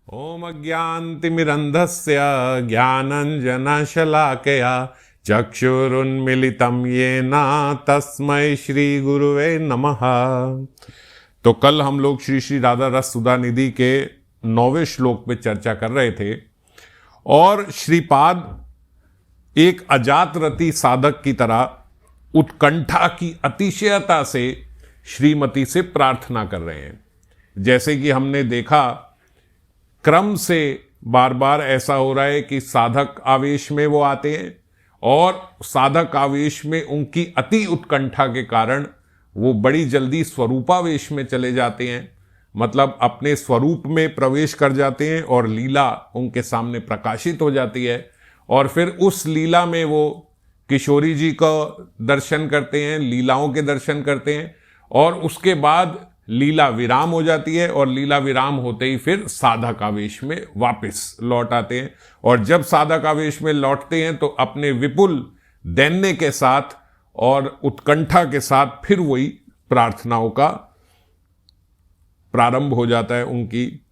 ओम अज्ञानतिमिरन्धस्य ज्ञानञ्जनशलाकया चक्षुरुन्मिलितं येन तस्मै श्री गुरुवे नमः। तो कल हम लोग श्री श्री राधा रस सुधा निधि के 9वें श्लोक पे चर्चा कर रहे थे और श्रीपाद एक अजातरती साधक की तरह उत्कंठा की अतिशयता से श्रीमती से प्रार्थना कर रहे हैं। जैसे कि हमने देखा क्रम से बार बार ऐसा हो रहा है कि साधक आवेश में वो आते हैं और साधक आवेश में उनकी अति उत्कंठा के कारण वो बड़ी जल्दी स्वरूपावेश में चले जाते हैं, मतलब अपने स्वरूप में प्रवेश कर जाते हैं और लीला उनके सामने प्रकाशित हो जाती है और फिर उस लीला में वो किशोरी जी का दर्शन करते हैं, लीलाओं के दर्शन करते हैं और उसके बाद लीला विराम हो जाती है और लीला विराम होते ही फिर साधक आवेश में वापस लौट आते हैं। और जब साधक आवेश में लौटते हैं तो अपने विपुल दैन्य के साथ और उत्कंठा के साथ फिर वही प्रार्थनाओं का प्रारंभ हो जाता है उनकी।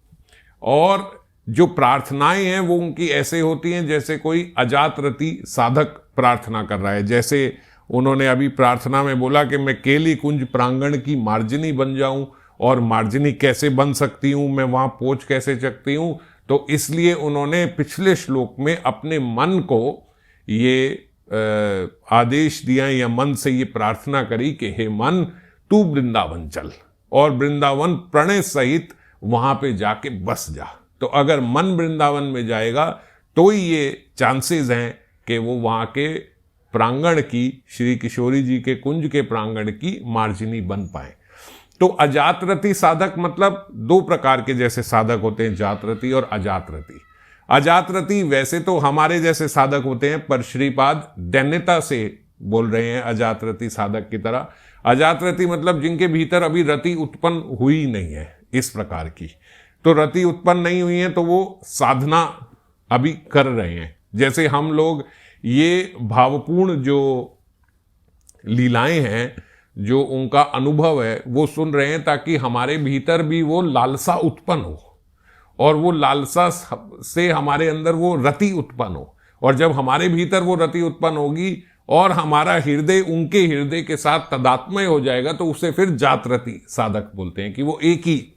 और जो प्रार्थनाएं हैं वो उनकी ऐसे होती हैं जैसे कोई अजातरती साधक प्रार्थना कर रहा है। जैसे उन्होंने अभी प्रार्थना में बोला कि मैं केली कुंज प्रांगण की मार्जिनी बन जाऊं, और मार्जिनी कैसे बन सकती हूं, मैं वहां पोंछ कैसे सकती हूं। तो इसलिए उन्होंने पिछले श्लोक में अपने मन को ये आदेश दिया या मन से ये प्रार्थना करी कि हे मन तू वृंदावन चल और वृंदावन प्रणय सहित वहां पे जाके बस जा। तो अगर मन वृंदावन में जाएगा तो ही ये चांसेस हैं कि वो वहां के प्रांगण की, श्री किशोरी जी के कुंज के प्रांगण की मार्जिनी बन पाए। तो अजातरती साधक मतलब दो प्रकार के जैसे साधक होते हैं, जातरती और अजातरती। अजातरती वैसे तो हमारे जैसे साधक होते हैं, पर श्रीपाद दैन्यता से बोल रहे हैं अजातरती साधक की तरह। अजातरती मतलब जिनके भीतर अभी रति उत्पन्न हुई नहीं है, इस प्रकार की। तो रति उत्पन्न नहीं हुई है तो वो साधना अभी कर रहे हैं। जैसे हम लोग ये भावपूर्ण जो लीलाएं हैं, जो उनका अनुभव है वो सुन रहे हैं ताकि हमारे भीतर भी वो लालसा उत्पन्न हो और वो लालसा से हमारे अंदर वो रति उत्पन्न हो। और जब हमारे भीतर वो रति उत्पन्न होगी और हमारा हृदय उनके हृदय के साथ तदात्मय हो जाएगा तो उसे फिर जातरती साधक बोलते हैं कि वो एक ही।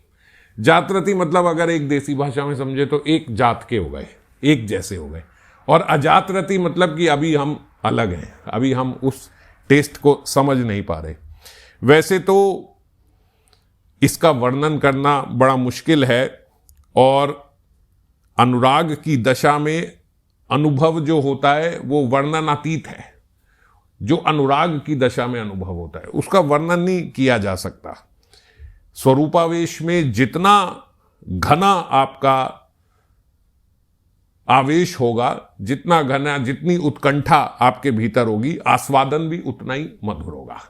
जातरती मतलब अगर एक देसी भाषा में समझे तो एक जात के हो गए, एक जैसे हो गए। और अजातरती मतलब कि अभी हम अलग हैं, अभी हम उस टेस्ट को समझ नहीं पा रहे। वैसे तो इसका वर्णन करना बड़ा मुश्किल है और अनुराग की दशा में अनुभव जो होता है वो वर्णनातीत है। जो अनुराग की दशा में अनुभव होता है उसका वर्णन नहीं किया जा सकता। स्वरूपावेश में जितना घना आपका आवेश होगा, जितना घना, जितनी उत्कंठा आपके भीतर होगी, आस्वादन भी उतना ही मधुर होगा।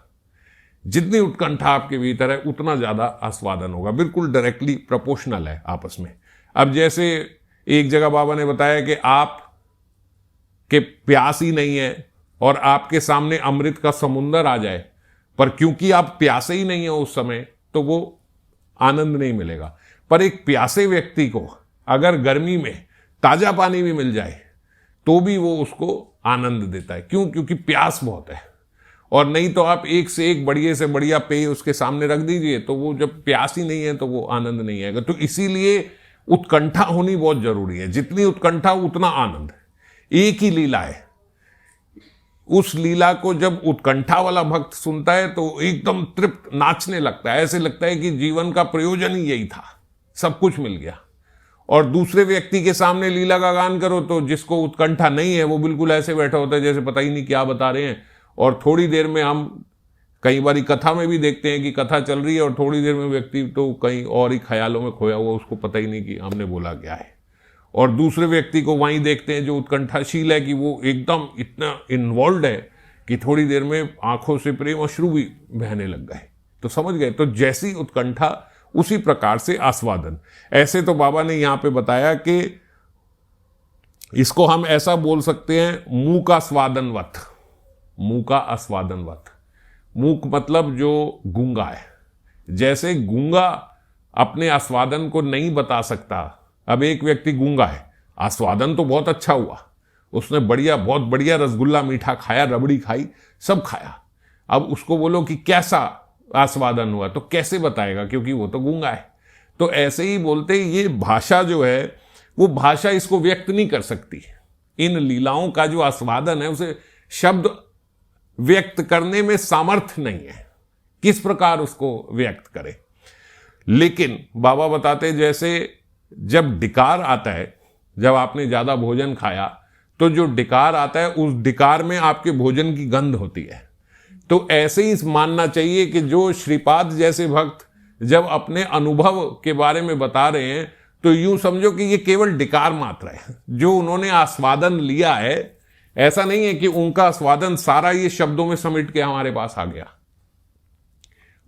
जितनी उत्कंठा आपके भीतर है उतना ज्यादा आस्वादन होगा। बिल्कुल डायरेक्टली प्रोपोर्शनल है आपस में। अब जैसे एक जगह बाबा ने बताया कि आप के प्यास ही नहीं है और आपके सामने अमृत का समुंदर आ जाए, पर क्योंकि आप प्यासे ही नहीं हो उस समय तो वो आनंद नहीं मिलेगा। पर एक प्यासे व्यक्ति को अगर गर्मी में ताजा पानी भी मिल जाए तो भी वो उसको आनंद देता है। क्यों? क्योंकि प्यास बहुत है। और नहीं तो आप एक से एक बढ़िया से बढ़िया पेय उसके सामने रख दीजिए तो वो जब प्यास ही नहीं है तो वो आनंद नहीं आएगा। तो इसीलिए उत्कंठा होनी बहुत जरूरी है। जितनी उत्कंठा उतना आनंद। एक ही लीला है, उस लीला को जब उत्कंठा वाला भक्त सुनता है तो एकदम तृप्त, नाचने लगता है। ऐसे लगता है कि जीवन का प्रयोजन ही यही था, सब कुछ मिल गया। और दूसरे व्यक्ति के सामने लीला का गान करो तो जिसको उत्कंठा नहीं है वो बिल्कुल ऐसे बैठा होता है जैसे पता ही नहीं क्या बता रहे हैं। और थोड़ी देर में हम कई बारी कथा में भी देखते हैं कि कथा चल रही है और थोड़ी देर में व्यक्ति तो कहीं और ही ख्यालों में खोया हुआ, उसको पता ही नहीं कि हमने बोला क्या है। और दूसरे व्यक्ति को वहीं देखते हैं जो उत्कंठाशील है कि वो एकदम इतना इन्वॉल्व है कि थोड़ी देर में आंखों से प्रेम अश्रु भी बहने लग गए। तो समझ गए। तो जैसी उत्कंठा उसी प्रकार से आस्वादन। ऐसे तो बाबा ने यहां पे बताया कि इसको हम ऐसा बोल सकते हैं, मुंह का स्वादनवत। मुंह का आस्वादनवत। मूक मतलब जो गूंगा है। जैसे गूंगा अपने आस्वादन को नहीं बता सकता अब एक व्यक्ति गूंगा है, आस्वादन तो बहुत अच्छा हुआ, उसने बहुत बढ़िया रसगुल्ला मीठा खाया, रबड़ी खाई, सब खाया। अब उसको बोलो कि कैसा आस्वादन हुआ, तो कैसे बताएगा, क्योंकि वो तो गूंगा है। तो ऐसे ही बोलते ये भाषा जो है वो भाषा इसको व्यक्त नहीं कर सकती। इन लीलाओं का जो आस्वादन है उसे शब्द व्यक्त करने में सामर्थ्य नहीं है, किस प्रकार उसको व्यक्त करे। लेकिन बाबा बताते जैसे जब डिकार आता है, जब आपने ज्यादा भोजन खाया तो जो डिकार आता है उस डिकार में आपके भोजन की गंध होती है। तो ऐसे ही मानना चाहिए कि जो श्रीपाद जैसे भक्त जब अपने अनुभव के बारे में बता रहे हैं तो यूं समझो कि ये केवल डिकार मात्र है, जो उन्होंने आस्वादन लिया है। ऐसा नहीं है कि उनका आस्वादन सारा ये शब्दों में समेट के हमारे पास आ गया।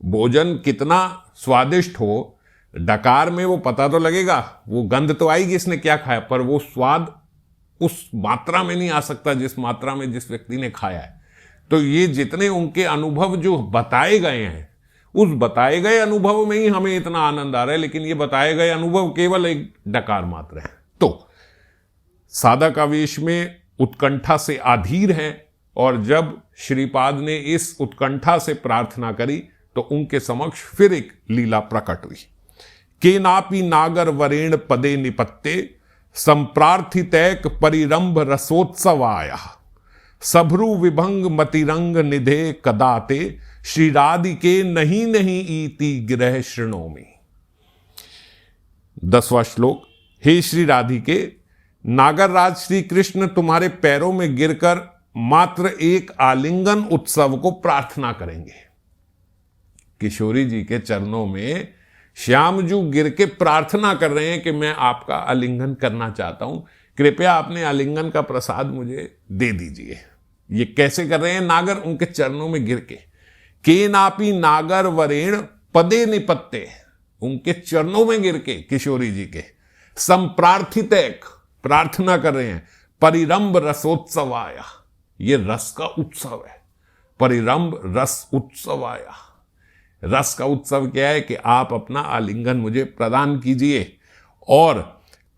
भोजन कितना स्वादिष्ट हो, डकार में वो पता तो लगेगा, वो गंध तो आएगी इसने क्या खाया, पर वो स्वाद उस मात्रा में नहीं आ सकता जिस मात्रा में जिस व्यक्ति ने खाया है। तो ये जितने उनके अनुभव जो बताए गए हैं, उस बताए गए अनुभव में ही हमें इतना आनंद आ रहा है, लेकिन ये बताए गए अनुभव केवल एक डकार मात्र है। तो साधक आवेश में उत्कंठा से अधीर हैं, और जब श्रीपाद ने इस उत्कंठा से प्रार्थना करी तो उनके समक्ष फिर एक लीला प्रकट हुई। केनापि नागर वरेण पदे निपत्ते संप्रार्थितैक परिरंभ रसोत्सवाया सभ्रु विभंग मतिरंग निधे कदाते श्री राधिके नहीं नहीं इति गिरह शृणोमि। 10वां श्लोक। हे श्री राधिके, नागरराज श्री कृष्ण तुम्हारे पैरों में गिरकर मात्र एक आलिंगन उत्सव को प्रार्थना करेंगे। किशोरी जी के चरणों में श्यामजू गिर के प्रार्थना कर रहे हैं कि मैं आपका आलिंगन करना चाहता हूं, कृपया अपने आलिंगन का प्रसाद मुझे दे दीजिए। ये कैसे कर रहे हैं? नागर उनके चरणों में गिर के। केनापि नागर वरेण पदे निपत्ते, उनके चरणों में गिर के किशोरी जी के संप्रार्थित प्रार्थना कर रहे हैं। परिरंभ रसोत्सवाया, ये रस का उत्सव है। परिरंभ रस उत्सवाया, रस का उत्सव क्या है कि आप अपना आलिंगन मुझे प्रदान कीजिए। और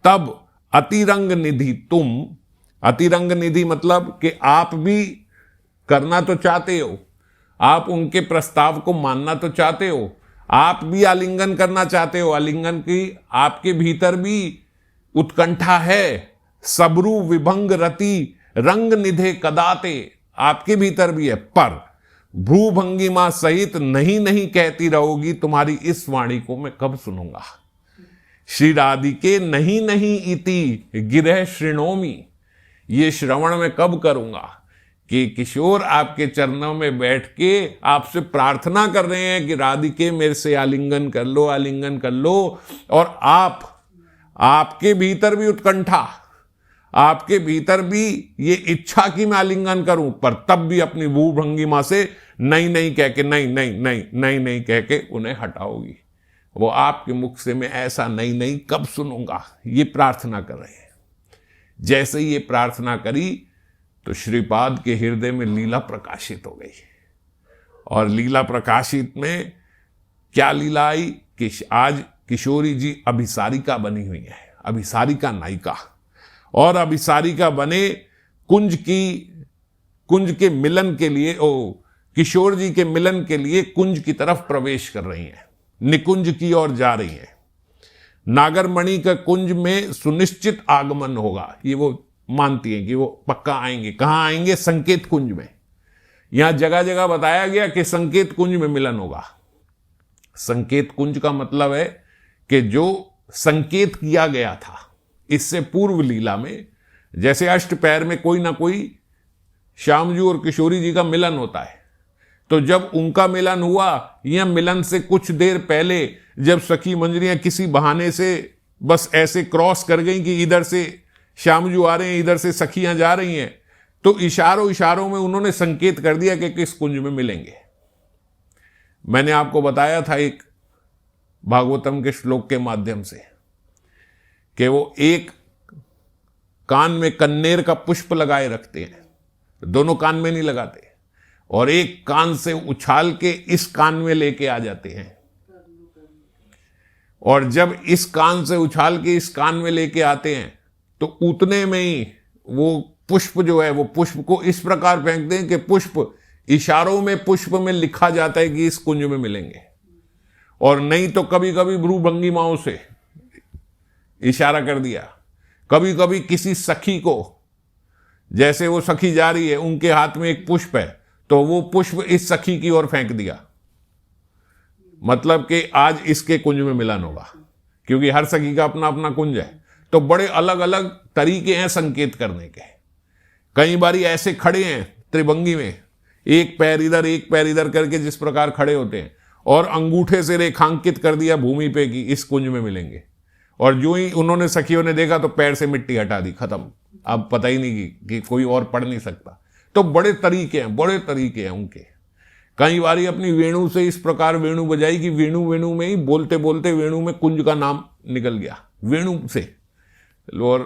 तब अतिरंग निधि तुम, अतिरंग निधि मतलब कि आप भी करना तो चाहते हो, आप उनके प्रस्ताव को मानना तो चाहते हो, आप भी आलिंगन करना चाहते हो, आलिंगन की आपके भीतर भी उत्कंठा है। सबरू विभंग रति रंग निधे कदाते, आपके भीतर भी है, पर भ्रूभंगिमा सहित नहीं नहीं कहती रहोगी, तुम्हारी इस वाणी को मैं कब सुनूंगा। श्री राधिके नहीं नहीं इति गिरह शृणोमि, ये श्रवण मैं कब करूंगा कि किशोर आपके चरणों में बैठ के आपसे प्रार्थना कर रहे हैं कि राधिके मेरे से आलिंगन कर लो, आलिंगन कर लो। और आपके भीतर भी उत्कंठा, आपके भीतर भी ये इच्छा कि मैं आलिंगन करूं, पर तब भी अपनी भूभंगिमा से नहीं नहीं कह के, नहीं नहीं नहीं नहीं नहीं कह के उन्हें हटाओगी। वो आपके मुख से मैं ऐसा नहीं नहीं कब सुनूंगा, ये प्रार्थना कर रहे हैं। जैसे ही ये प्रार्थना करी तो श्रीपाद के हृदय में लीला प्रकाशित हो गई। और लीला प्रकाशित में क्या लीला आई कि आज किशोरी जी अभिसारिका बनी हुई है, अभिसारिका नायिका। और अभिसारिका बने कुंज के मिलन के लिए, किशोर जी के मिलन के लिए कुंज की तरफ प्रवेश कर रही हैं, निकुंज की ओर जा रही हैं। नागरमणि का कुंज में सुनिश्चित आगमन होगा, ये वो मानती हैं कि वो पक्का आएंगे। कहाँ आएंगे? संकेत कुंज में। यहां जगह जगह बताया गया कि संकेत कुंज में मिलन होगा। संकेत कुंज का मतलब है कि जो संकेत किया गया था इससे पूर्व लीला में, जैसे अष्टपैर में कोई ना कोई श्यामजू और किशोरी जी का मिलन होता है, तो जब उनका मिलन हुआ या मिलन से कुछ देर पहले जब सखी मंजरियां किसी बहाने से बस ऐसे क्रॉस कर गई कि इधर से श्यामजू आ रहे हैं, इधर से सखियां जा रही हैं, तो इशारों में उन्होंने संकेत कर दिया कि किस कुंज में मिलेंगे। मैंने आपको बताया था एक भागवतम के श्लोक के माध्यम से कि वो एक कान में कन्नेर का पुष्प लगाए रखते हैं, दोनों कान में नहीं लगाते, और एक कान से उछाल के इस कान में लेके आ जाते हैं। और जब इस कान से उछाल के इस कान में लेके आते हैं तो उतने में ही वो पुष्प जो है वो पुष्प को इस प्रकार फेंक दें कि पुष्प इशारों में पुष्प में लिखा जाता है कि इस कुंज में मिलेंगे। और नहीं तो कभी कभी भ्रू भंगिमाओं से इशारा कर दिया, कभी कभी किसी सखी को, जैसे वो सखी जा रही है उनके हाथ में एक पुष्प है तो वो पुष्प इस सखी की ओर फेंक दिया, मतलब कि आज इसके कुंज में मिलन होगा, क्योंकि हर सखी का अपना अपना कुंज है। तो बड़े अलग अलग तरीके हैं संकेत करने के। कई बारी ऐसे खड़े हैं त्रिभंगी में, एक पैर इधर एक पैर इधर करके जिस प्रकार खड़े होते हैं, और अंगूठे से रेखांकित कर दिया भूमि पे कि इस कुंज में मिलेंगे। और जो ही उन्होंने सखियों ने देखा तो पैर से मिट्टी हटा दी, खत्म, अब पता ही नहीं कि कोई और पढ़ नहीं सकता। तो बड़े तरीके हैं, बड़े तरीके हैं उनके। कई बारी अपनी वेणु से इस प्रकार वेणु बजाई कि वेणु वेणु में ही बोलते बोलते वेणु में कुंज का नाम निकल गया, वेणु से। और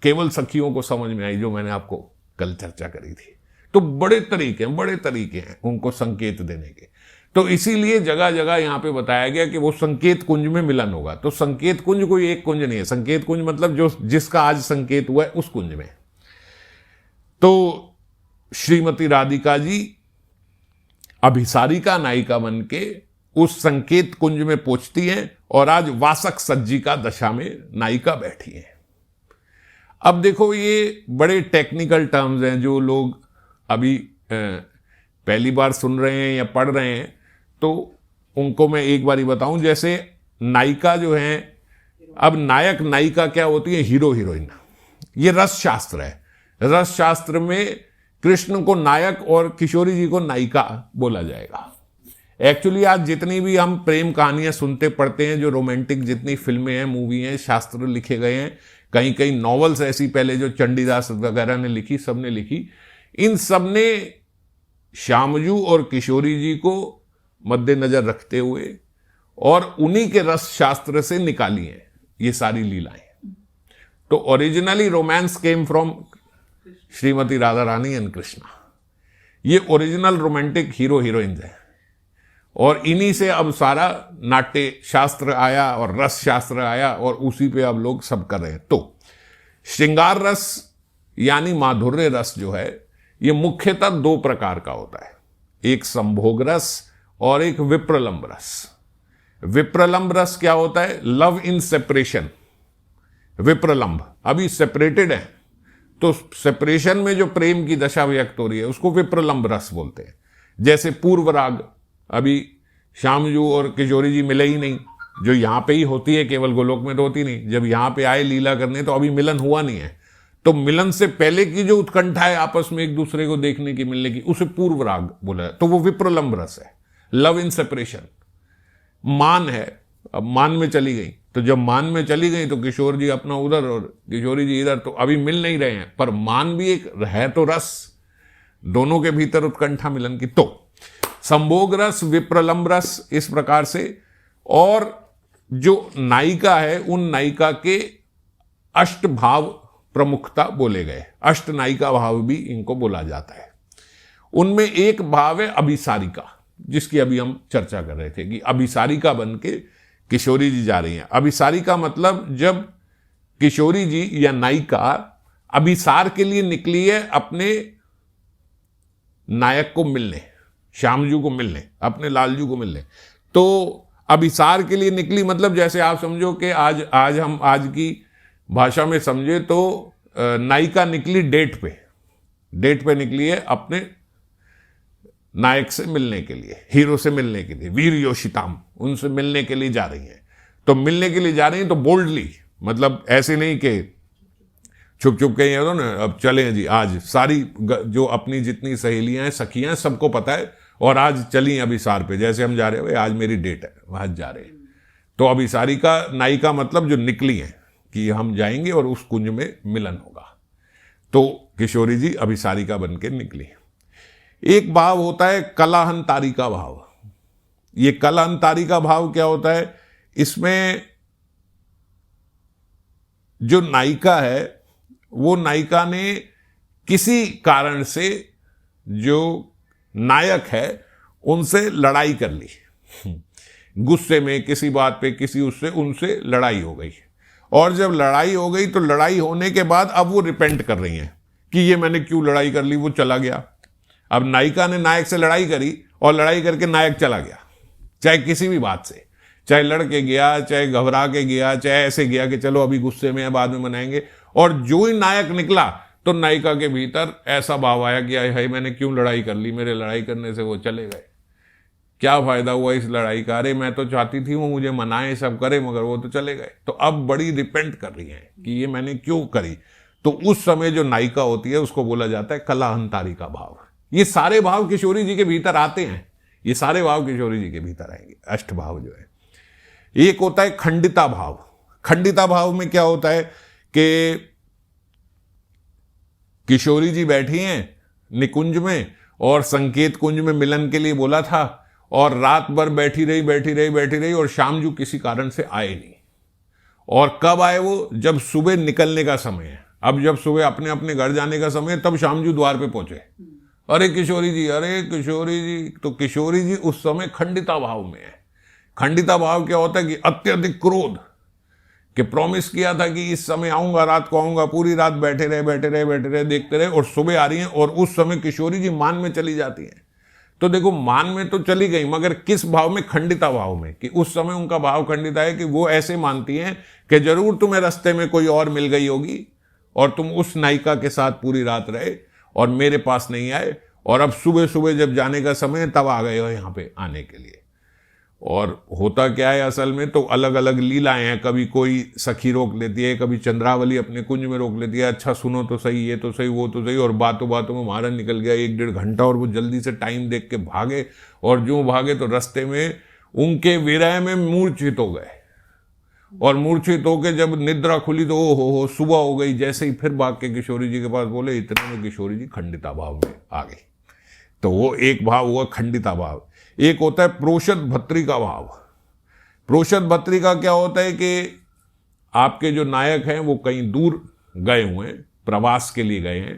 केवल सखियों को समझ में आई, जो मैंने आपको कल चर्चा करी थी। तो बड़े तरीके हैं, बड़े तरीके हैं उनको संकेत देने के। तो इसीलिए जगह जगह यहां पे बताया गया कि वो संकेत कुंज में मिलन होगा। तो संकेत कुंज कोई एक कुंज नहीं है, संकेत कुंज मतलब जो जिसका आज संकेत हुआ है उस कुंज में। तो श्रीमती राधिका जी अभिसारिका नायिका बन के उस संकेत कुंज में पहुंचती हैं और आज वासक सज्जिका दशा में नायिका बैठी है। अब देखो, ये बड़े टेक्निकल टर्म्स हैं जो लोग अभी पहली बार सुन रहे हैं या पढ़ रहे हैं, तो उनको मैं एक बारी बताऊं। जैसे नायिका जो है, अब नायक नायिका क्या होती है, हीरो हीरोइन। ये रस शास्त्र है। रस शास्त्र में कृष्ण को नायक और किशोरी जी को नायिका बोला जाएगा। एक्चुअली आज जितनी भी हम प्रेम कहानियां सुनते पढ़ते हैं, जो रोमांटिक जितनी फिल्में हैं, मूवी हैं, शास्त्र लिखे गए हैं, कहीं कहीं नॉवेल्स ऐसी पहले जो चंडीदास वगैरह ने लिखी, सबने लिखी, इन सब ने श्यामजू और किशोरी जी को मद्देनजर रखते हुए और उन्हीं के रस शास्त्र से निकाली हैं ये सारी लीलाएं। तो originally romance came from Shrimati Radha Rani and Krishna. ये ओरिजिनल रोमांटिक हीरो हीरोइंस हैं, और इन्हीं से अब सारा नाट्य शास्त्र आया और रस शास्त्र आया, और उसी पे अब लोग सब कर रहे हैं। तो श्रृंगार रस यानी माधुर्य रस जो है, ये मुख्यतः दो प्रकार का होता है, एक संभोग रस और एक विप्रलंब रस। विप्रलंब रस क्या होता है? Love in separation. विप्रलंब अभी सेपरेटेड है, तो सेपरेशन में जो प्रेम की दशा व्यक्त हो रही है उसको विप्रलंब रस बोलते हैं। जैसे पूर्व राग, अभी श्यामजू और किशोरी जी मिले ही नहीं, जो यहाँ पे ही होती है, केवल गोलोक में तो होती नहीं। जब यहाँ पे आए लीला करने तो अभी मिलन हुआ नहीं है, तो मिलन से पहले की जो उत्कंठा है आपस में एक दूसरे को देखने की, मिलने की, उसे पूर्व राग बोला है। तो वो विप्रलंब रस है, लव इन सेपरेशन। मान है, अब मान में चली गई, तो जब मान में चली गई तो किशोर जी अपना उधर और किशोरी जी इधर, तो अभी मिल नहीं रहे हैं, पर मान भी एक है तो रस, दोनों के भीतर उत्कंठा मिलन की। तो संभोग रस, विप्रलंब रस, इस प्रकार से। और जो नायिका है, उन नायिका के अष्ट भाव प्रमुखता बोले गए, अष्ट नायिका भाव भी इनको बोला जाता है। उनमें एक भाव है अभिसारिका, जिसकी अभी हम चर्चा कर रहे थे कि अभिसारिका बन के किशोरी जी जा रही हैं। अभिसारिका मतलब जब किशोरी जी या नायिका अभिसार के लिए निकली है अपने नायक को मिलने, श्यामजू को मिलने, अपने लालजू को मिलने, तो अभिसार के लिए निकली, मतलब जैसे आप समझो कि आज हम आज की भाषा में समझे तो नायिका निकली डेट पे निकली है अपने नायक से मिलने के लिए, हीरो से मिलने के लिए, वीर योषिताम, उनसे मिलने के लिए जा रही हैं। तो मिलने के लिए जा रही हैं तो बोल्डली, मतलब ऐसे नहीं कि छुप छुप के ये हो ना, अब चलें जी, आज सारी जो अपनी जितनी सहेलियां हैं, सखियां, सबको पता है, और आज चली अभिसार पे, जैसे हम जा रहे हैं, भाई आज मेरी डेट है, वहां जा रहे हैं। तो अभिसारिका नायिका मतलब जो निकली हैं कि हम जाएंगे और उस कुंज में मिलन होगा। तो किशोरी जी अभिसारिका बन के निकली। एक भाव होता है कलाहंतारिका भाव। ये कलाहंतारिका भाव क्या होता है? इसमें जो नायिका है, वो नायिका ने किसी कारण से जो नायक है उनसे लड़ाई कर ली, गुस्से में किसी बात पे किसी उससे उनसे लड़ाई हो गई, और जब लड़ाई हो गई तो लड़ाई होने के बाद अब वो रिपेंट कर रही हैं कि ये मैंने क्यों लड़ाई कर ली, वो चला गया। अब नायिका ने नायक से लड़ाई करी और लड़ाई करके नायक चला गया, चाहे किसी भी बात से, चाहे लड़के गया, चाहे घबरा के गया, चाहे ऐसे गया कि चलो अभी गुस्से में है बाद में मनाएंगे, और जो ही नायक निकला तो नायिका के भीतर ऐसा भाव आया कि हाय मैंने क्यों लड़ाई कर ली, मेरे लड़ाई करने से वो चले गए, क्या फायदा हुआ इस लड़ाई का, अरे मैं तो चाहती थी वो मुझे मनाए सब करे मगर वो तो चले गए। तो अब बड़ी रिपेंट कर रही हैं कि ये मैंने क्यों करी। तो उस समय जो नायिका होती है उसको बोला जाता है कलाहंतारी का भाव। ये सारे भाव किशोरी जी के भीतर आते हैं, ये सारे भाव किशोरी जी के भीतर आएंगे, अष्ट भाव जो है। एक होता है खंडिता भाव। खंडिता भाव में क्या होता है कि किशोरी जी बैठी हैं निकुंज में और संकेत कुंज में मिलन के लिए बोला था, और रात भर बैठी रही और शामजू किसी कारण से आए नहीं। और कब आए वो, जब सुबह निकलने का समय है। अब जब सुबह अपने अपने घर जाने का समय है तब शामजू द्वार पे पहुंचे, अरे किशोरी जी। तो किशोरी जी उस समय खंडिता भाव में है। खंडिता भाव क्या होता है कि अत्यधिक क्रोध, कि प्रॉमिस किया था कि इस समय आऊंगा, रात को आऊंगा, पूरी रात बैठे रहे देखते रहे, और सुबह आ रही हैं और उस समय किशोरी जी मान में चली जाती हैं। तो देखो मान में तो चली गई मगर किस भाव में, खंडिता भाव में, कि उस समय उनका भाव खंडिता है कि वो ऐसे मानती हैं कि जरूर तुम्हें रास्ते में कोई और मिल गई होगी और तुम उस नायिका के साथ पूरी रात रहे और मेरे पास नहीं आए, और अब सुबह सुबह जब जाने का समय तब आ गए हो यहाँ पे आने के लिए। और होता क्या है असल में, तो अलग अलग लीलाएं हैं, कभी कोई सखी रोक लेती है, कभी चंद्रावली अपने कुंज में रोक लेती है, अच्छा सुनो तो सही, ये तो सही, वो तो सही, और बातों बातों में महाराज निकल गया 1-1.5 घंटा, और वो जल्दी से टाइम देख के भागे, और जो भागे तो रास्ते में उनके विरह में मूर्छित हो गए, और मूर्छित होकर जब निद्रा खुली तो ओ हो सुबह हो गई। जैसे ही फिर भाग के किशोरी जी के पास बोले, इतने में किशोरी जी खंडिता भाव में आ गई। तो वो एक भाव हुआ खंडिता भाव। एक होता है प्रोषद भत्रिका भाव। प्रोषद भत्रिका क्या होता है कि आपके जो नायक हैं वो कहीं दूर गए हुए हैं, प्रवास के लिए गए हैं,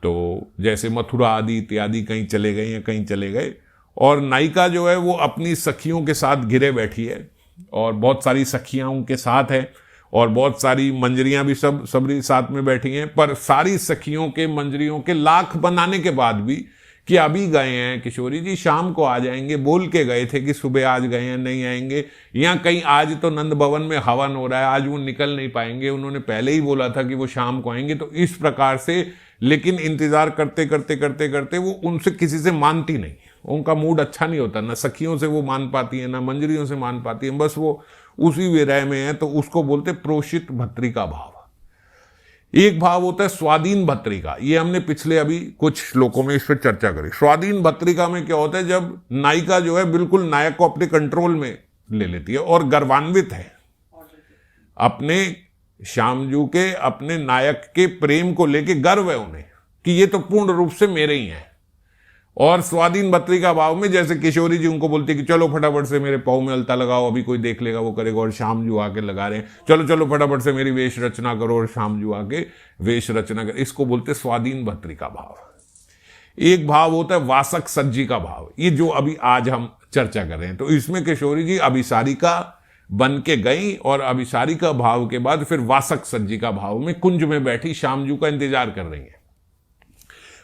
तो जैसे मथुरा आदि इत्यादि कहीं चले गए या कहीं चले गए, और नायिका जो है वो अपनी सखियों के साथ घिरे बैठी है, और बहुत सारी सखियां उनके साथ है, और बहुत सारी मंजरियां भी सबरी साथ में बैठी हैं। पर सारी सखियों के मंजरियों के लाख बनाने के बाद भी कि अभी गए हैं किशोरी जी, शाम को आ जाएंगे, बोल के गए थे कि सुबह आज गए हैं, नहीं आएंगे, या कहीं आज तो नंद भवन में हवन हो रहा है, आज वो निकल नहीं पाएंगे, उन्होंने पहले ही बोला था कि वो शाम को आएंगे। तो इस प्रकार से, लेकिन इंतजार करते करते वो उनसे किसी से मानती नहीं, उनका मूड अच्छा नहीं होता, ना सखियों से वो मान पाती है, ना मंजरियों से मान पाती है, बस वो उसी विरह में है। तो उसको बोलते प्रोषित भत्रिका भाव। एक भाव होता है स्वाधीन भत्रिका। ये हमने पिछले अभी कुछ श्लोकों में इस पर चर्चा करी। स्वाधीन भत्रिका में क्या होता है, जब नायिका जो है बिल्कुल नायक को अपने कंट्रोल में ले लेती है और गर्वान्वित है अपने शामजू के, अपने नायक के प्रेम को लेके गर्व है उन्हें कि ये तो पूर्ण रूप से मेरे ही हैं। और स्वाधीन भत्रिका भाव में जैसे किशोरी जी उनको बोलती है कि चलो फटाफट से मेरे पाँव में अलता लगाओ, अभी कोई देख लेगा वो करेगा, और शामजू आके लगा रहे हैं, चलो फटाफट से मेरी वेश रचना करो, और शामजू आके वेश रचना कर, इसको बोलते स्वाधीन भत्रिका भाव। एक भाव होता है वासक सज्जी का भाव, ये जो अभी आज हम चर्चा कर रहे हैं। तो इसमें किशोरी जी अभिसारिका बन के गई, और अभिसारिका भाव के बाद फिर वासक सज्जी का भाव में कुंज में बैठी शामजू का इंतजार कर रही है।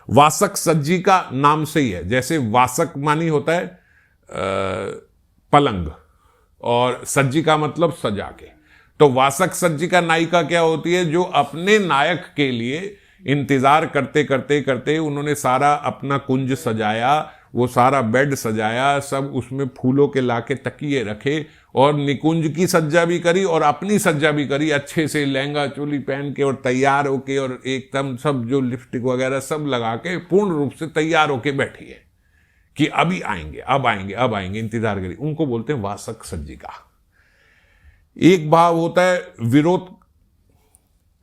वासक सज्जी का नाम से ही है, जैसे वासक मानी होता है पलंग, और सज्जी का मतलब सजा के। तो वासक सज्जी का नायिका क्या होती है, जो अपने नायक के लिए इंतजार करते उन्होंने सारा अपना कुंज सजाया, वो सारा बेड सजाया, सब उसमें फूलों के लाके तकिए रखे, और निकुंज की सज्जा भी करी और अपनी सज्जा भी करी, अच्छे से लहंगा चोली पहन के और तैयार होके, और एकदम सब जो लिपस्टिक वगैरह सब लगा के पूर्ण रूप से तैयार होके बैठी है कि अभी आएंगे, अब आएंगे, इंतजार करी। उनको बोलते हैं वासक सज्जी का। एक भाव होता है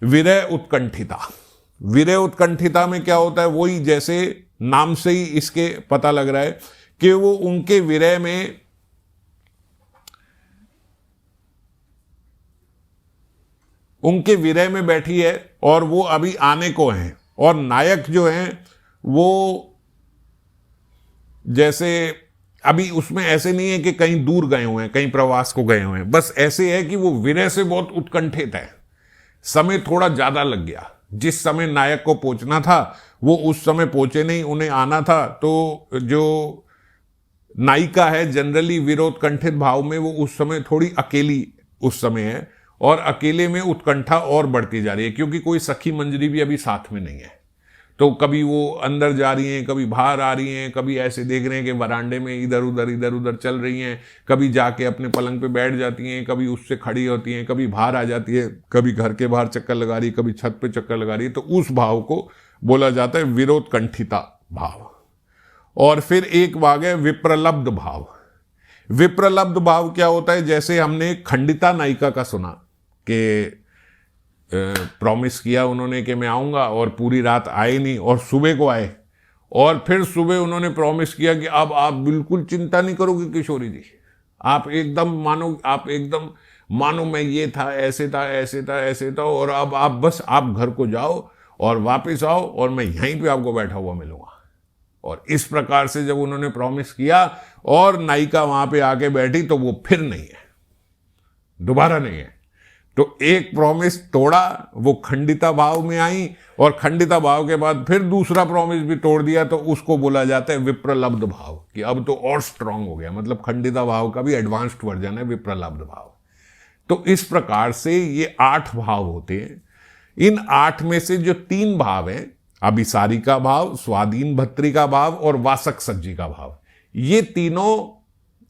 विरह उत्कंठिता। विरह उत्कंठिता में क्या होता है, वही जैसे नाम से ही इसके पता लग रहा है कि वो उनके विरह में बैठी है, और वो अभी आने को हैं, और नायक जो हैं वो जैसे अभी उसमें ऐसे नहीं है कि कहीं दूर गए हुए हैं, कहीं प्रवास को गए हुए हैं, बस ऐसे है कि वो विरह से बहुत उत्कंठित है। समय थोड़ा ज्यादा लग गया, जिस समय नायक को पहुंचना था वो उस समय पहुंचे नहीं, उन्हें आना था। तो जो नायिका है जनरली विरोधकंठित भाव में, वो उस समय थोड़ी अकेली उस समय है, और अकेले में उत्कंठा और बढ़ती जा रही है, क्योंकि कोई सखी मंजरी भी अभी साथ में नहीं है। तो कभी वो अंदर जा रही हैं, कभी बाहर आ रही हैं, कभी ऐसे देख रहे हैं कि वरांडे में इधर उधर चल रही हैं, कभी जाके अपने पलंग पे बैठ जाती हैं, कभी उससे खड़ी होती हैं, कभी बाहर आ जाती है, कभी घर के बाहर चक्कर लगा रही, कभी छत पे चक्कर लगा रही है। तो उस भाव को बोला जाता है विरोधकंठिता भाव। और फिर एक भाग है विप्रलब्ध भाव। विप्रलब्ध भाव क्या होता है? जैसे हमने खंडिता नायिका का सुना कि प्रॉमिस किया उन्होंने कि मैं आऊंगा, और पूरी रात आए नहीं, और सुबह को आए, और फिर सुबह उन्होंने प्रॉमिस किया कि अब आप बिल्कुल चिंता नहीं करोगे किशोरी जी, आप एकदम मानो मैं ये था, ऐसे था, ऐसे था, ऐसे था, और अब आप बस आप घर को जाओ और वापस आओ, और मैं यहीं पे आपको बैठा हुआ मिलूंगा। और इस प्रकार से जब उन्होंने प्रॉमिस किया और नायिका वहां पे आके बैठी, तो वो फिर नहीं है, दोबारा नहीं है। तो एक प्रॉमिस तोड़ा, वो खंडिता भाव में आई, और खंडिता भाव के बाद फिर दूसरा प्रॉमिस भी तोड़ दिया, तो उसको बोला जाता है विप्रलब्ध भाव, कि अब तो और स्ट्रांग हो गया। मतलब खंडिता भाव का भी एडवांस्ड वर्जन है विप्रलब्ध भाव। तो इस प्रकार से ये 8 भाव होते हैं। इन 8 में से जो 3 भाव हैं, अभिसारिका भाव, स्वाधीन भर्तृका भाव और वासक सज्जी का भाव, ये तीनों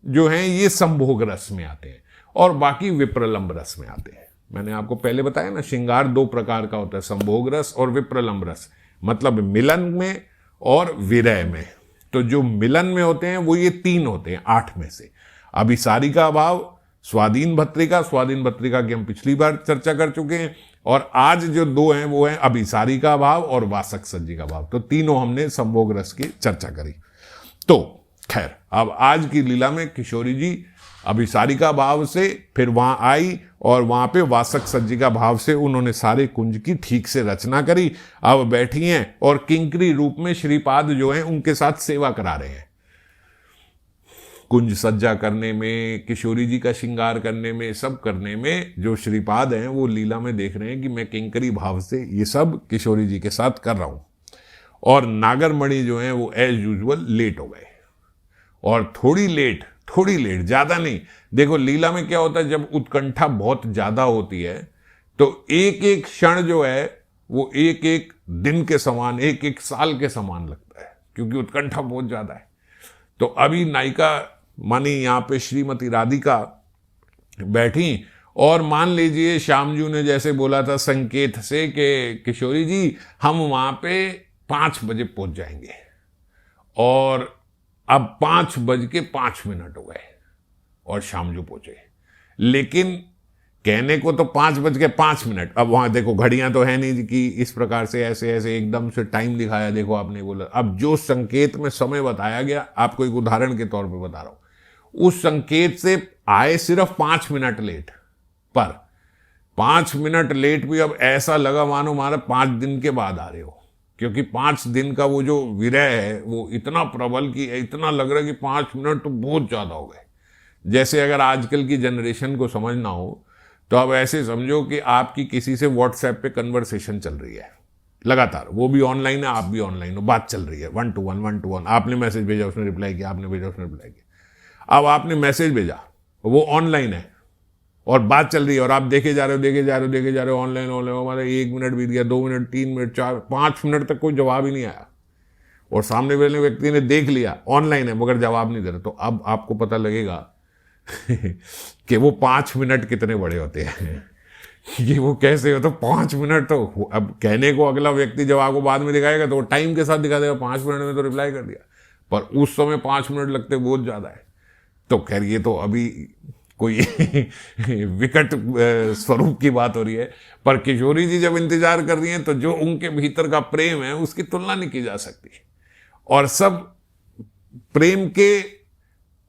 जो हैं ये संभोग रस में आते हैं, और बाकी विप्रलंब रस में आते हैं। मैंने आपको पहले बताया ना, श्रृंगार 2 प्रकार का होता है, संभोग रस और विप्रलंब रस, मतलब मिलन में और विरह में। तो जो मिलन में होते हैं वो ये 3 होते हैं 8 में से। अभिसारिका भाव, स्वाधीन भर्तृका की हम पिछली बार चर्चा कर चुके हैं, और आज जो 2 हैं वो हैं अभिसारिका भाव और वासक सज्जी का भाव। तो तीनों हमने संभोग रस की चर्चा करी। तो खैर, अब आज की लीला में किशोरी जी अभिसारिका भाव से फिर वहां आई, और वहां पे वासक सज्जिका भाव से उन्होंने सारे कुंज की ठीक से रचना करी। अब बैठी हैं और किंकरी रूप में श्रीपाद जो हैं उनके साथ सेवा करा रहे हैं। कुंज सज्जा करने में, किशोरी जी का श्रृंगार करने में, सब करने में जो श्रीपाद हैं वो लीला में देख रहे हैं कि मैं किंकरी भाव से ये सब किशोरी जी के साथ कर रहा हूं। और नागरमणि जो हैं वो एज यूजुअल लेट हो गए, और थोड़ी लेट, ज्यादा नहीं। देखो लीला में क्या होता है, जब उत्कंठा बहुत ज्यादा होती है तो एक एक क्षण जो है वो एक एक दिन के समान, एक एक साल के समान लगता है, क्योंकि उत्कंठा बहुत ज्यादा है। तो अभी नायिका मानी यहाँ पे श्रीमती राधिका बैठी, और मान लीजिए श्यामजू ने जैसे बोला था संकेत से कि किशोरी जी हम वहां पे 5 बजे पहुंच जाएंगे, और अब 5:05 हो गए और श्यामजू पहुंचे। लेकिन कहने को तो 5:05। अब वहां देखो घड़ियां तो है नहीं कि इस प्रकार से ऐसे ऐसे एकदम से टाइम दिखाया, देखो आपने बोला। अब जो संकेत में समय बताया गया, आपको एक उदाहरण के तौर पे बता रहा हूं, उस संकेत से आए सिर्फ 5 मिनट लेट, पर 5 मिनट लेट भी अब ऐसा लगा मानो हमारा 5 दिन के बाद आ रहे हो, क्योंकि 5 दिन का वो जो विरह है वो इतना प्रबल कि इतना लग रहा है कि 5 मिनट तो बहुत ज्यादा हो गए। जैसे अगर आजकल की जनरेशन को समझना हो तो अब ऐसे समझो कि आपकी किसी से व्हाट्सएप पे कन्वर्सेशन चल रही है लगातार, वो भी ऑनलाइन है, आप भी ऑनलाइन हो, बात चल रही है 1 to 1। आपने मैसेज भेजा, उसने रिप्लाई किया, आपने भेजा, उसने रिप्लाई किया। अब आपने मैसेज भेजा, वो ऑनलाइन है और बात चल रही है, और आप देखे जा रहे हो ऑनलाइन, मतलब 1 मिनट बीत गया, 2 मिनट, 3 मिनट, 4, 5 मिनट तक कोई जवाब ही नहीं आया, और सामने वाले व्यक्ति ने देख लिया ऑनलाइन है मगर जवाब नहीं दे रहा। तो अब आपको पता लगेगा कि वो 5 मिनट कितने बड़े होते हैं कि वो कैसे हो। तो 5 मिनट तो अब कहने को अगला व्यक्ति जब आपको बाद में दिखाएगा तो वो टाइम के साथ दिखा देगा, 5 मिनट में तो रिप्लाई कर दिया, पर उस समय 5 मिनट लगते बहुत ज्यादा है। तो खैर ये तो अभी कोई विकट स्वरूप की बात हो रही है, पर किशोरी जी जब इंतजार कर रही हैं तो जो उनके भीतर का प्रेम है उसकी तुलना नहीं की जा सकती, और सब प्रेम के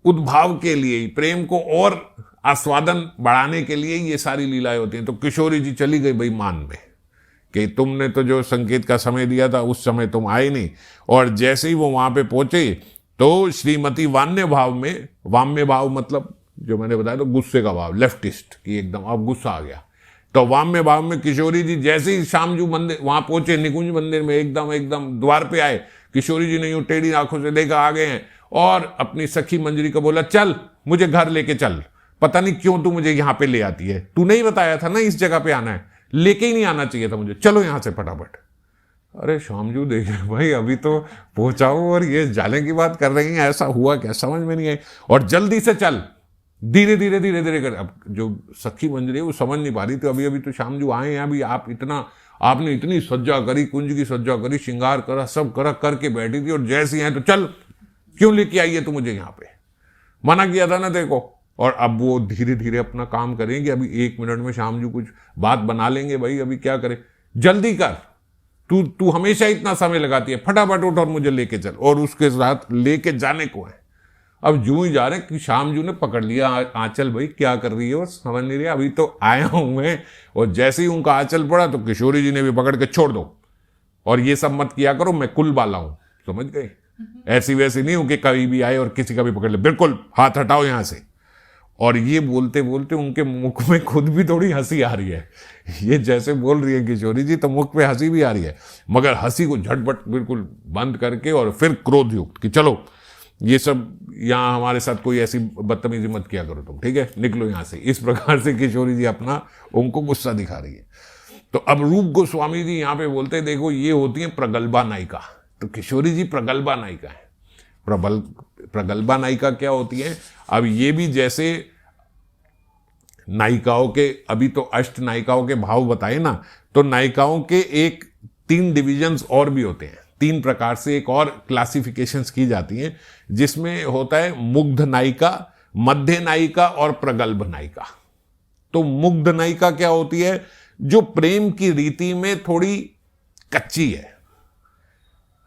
उद्भाव के लिए ही, प्रेम को और आस्वादन बढ़ाने के लिए ये सारी लीलाएं होती हैं। तो किशोरी जी चली गई भाई मान में कि तुमने तो जो संकेत का समय दिया था उस समय तुम आए नहीं, और जैसे ही वो वहां पे पहुंचे तो श्रीमती वाम्य भाव मतलब जो मैंने बताया तो गुस्से का भाव, लेफ्टिस्ट की एकदम अब गुस्सा आ गया। तो वाम्य भाव में किशोरी जी जैसे ही श्यामजू मंदिर वहां पहुंचे, निकुंज मंदिर में एकदम द्वार पे आए, किशोरी जी ने यूं टेढ़ी आंखों से देखा आ गए हैं और अपनी सखी मंजरी को बोला, चल मुझे घर लेके चल, पता नहीं क्यों तू मुझे यहाँ पे ले आती है, तूने ही बताया था ना इस जगह पे आना है, लेके ही नहीं आना चाहिए था मुझे, चलो यहां से फटाफट। अरे श्यामजू देखे भाई अभी तो पहुंचाओ और ये जाने की बात कर रही हैं, ऐसा हुआ क्या समझ में नहीं आई, और जल्दी से चल, धीरे धीरे कर। अब जो सखी मंजरी है वो समझ नहीं पा रही, तो अभी तो श्यामजू आए हैं, अभी आपने इतनी सज्जा करी, कुंज की सज्जा करी, श्रृंगार करा, सब करा, करके बैठी थी, और जैसी हैं तो चल, क्यों लेके आई है तू मुझे यहाँ पे, मना किया था ना देखो। और अब वो धीरे धीरे अपना काम करेंगे, अभी 1 मिनट में श्यामजू कुछ बात बना लेंगे, भाई अभी क्या करे, जल्दी कर, तू हमेशा इतना समय लगाती है, फटाफट उठ और मुझे लेके चल, और उसके साथ लेके जाने को है। अब यूं ही जा रहे कि श्यामजू ने पकड़ लिया आंचल, भाई क्या कर रही है वो समझ नहीं रही, अभी तो आया हूं मैं, और जैसे ही उनका आंचल पड़ा तो किशोरी जी ने भी पकड़ के छोड़ दो, और ये सब मत किया करो, मैं कुल बाला हूं, समझ गए, ऐसी वैसी नहीं हूं कि कभी भी आए और किसी का भी पकड़ ले, बिल्कुल हाथ हटाओ यहां से। और ये बोलते बोलते उनके मुख में खुद भी थोड़ी हंसी आ रही है, ये जैसे बोल रही है किशोरी जी तो मुख पे हंसी भी आ रही है, मगर हंसी को झटपट बिल्कुल बंद करके और फिर क्रोध युक्त कि चलो ये सब यहाँ हमारे साथ कोई ऐसी बदतमीजी मत किया करो तुम, ठीक है, निकलो यहाँ से। इस प्रकार से किशोरी जी अपना उनको गुस्सा दिखा रही है। तो अब रूप गोस्वामी जी यहाँ पे बोलते हैं, देखो ये होती है प्रगल्भा नायिका। तो किशोरी जी प्रगल्भा नायिका है। प्रगल्भा नायिका क्या होती है? अब ये भी जैसे नायिकाओं के, अभी तो अष्ट नायिकाओं के भाव बताए ना, तो नायिकाओं के 3 डिविजन्स और भी होते हैं, 3 प्रकार से एक और क्लासिफिकेशंस की जाती हैं, जिसमें होता है मुग्ध नायिका, मध्य नायिका और प्रगल्भ नायिका। तो मुग्ध नायिका क्या होती है? जो प्रेम की रीति में थोड़ी कच्ची है,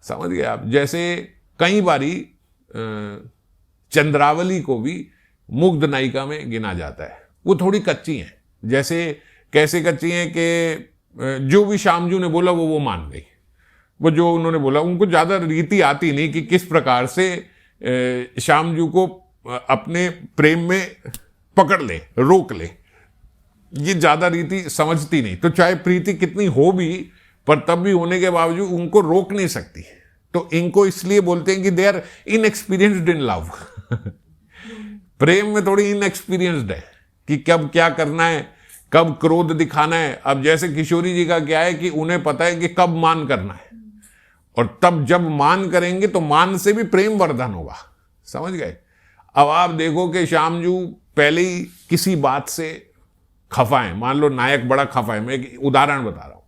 समझ गए आप। जैसे कई बारी चंद्रावली को भी मुग्ध नायिका में गिना जाता है, वो थोड़ी कच्ची हैं। जैसे कैसे कच्ची हैं कि जो भी श्यामजू ने बोला वो मान गई, वो जो उन्होंने बोला, उनको ज्यादा रीति आती नहीं कि किस प्रकार से श्यामजू को अपने प्रेम में पकड़ ले, रोक ले, ये ज्यादा रीति समझती नहीं। तो चाहे प्रीति कितनी हो भी, पर तब भी होने के बावजूद उनको रोक नहीं सकती। तो इनको इसलिए बोलते हैं कि they are inexperienced in love. प्रेम में थोड़ी इनएक्सपीरियंस्ड है कि कब क्या करना है, कब क्रोध दिखाना है। अब जैसे किशोरी जी का क्या है कि उन्हें पता है कि कब मान करना है, और तब जब मान करेंगे तो मान से भी प्रेम वर्धन होगा, समझ गए। अब आप देखो कि श्यामजू पहले ही किसी बात से खफा है, मान लो नायक बड़ा खफा है। मैं एक उदाहरण बता रहा हूं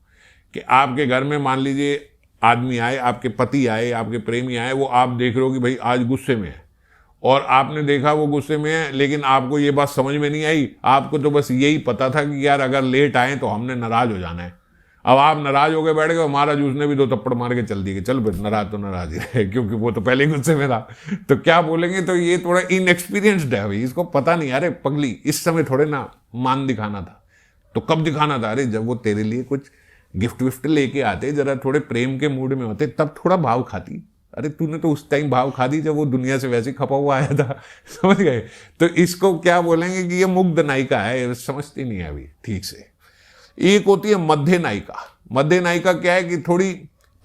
कि आपके घर में मान लीजिए आदमी आए, आपके पति आए, आपके प्रेमी आए, वो आप देख रहे हो कि भाई आज गुस्से में है, और आपने देखा वो गुस्से में है, लेकिन आपको ये बात समझ में नहीं आई। आपको तो बस यही पता था कि यार अगर लेट आए तो हमने नाराज हो जाना है। अब आप नाराज हो गए, बैठ गए, महाराज उसने भी 2 थप्पड़ मार के चल दिए, चल फिर नाराज तो नाराज ही रहे, क्योंकि वो तो पहले ही गुस्से में था। तो क्या बोलेंगे? तो ये थोड़ा इनएक्सपीरियंस्ड है भाई, इसको पता नहीं। अरे पगली, इस समय थोड़े ना मान दिखाना था, तो कब दिखाना था? अरे जब वो तेरे लिए कुछ गिफ्ट विफ्ट लेके आते, जरा थोड़े प्रेम के मूड में होते, तब थोड़ा भाव खाती। अरे तूने तो उस टाइम भाव खा दी जब वो दुनिया से वैसे खपा हुआ आया था, समझ गए। तो इसको क्या बोलेंगे कि ये मुग्ध नायिका है, समझती नहीं है अभी ठीक से। एक होती है मध्य नायिका। मध्य नायिका क्या है कि थोड़ी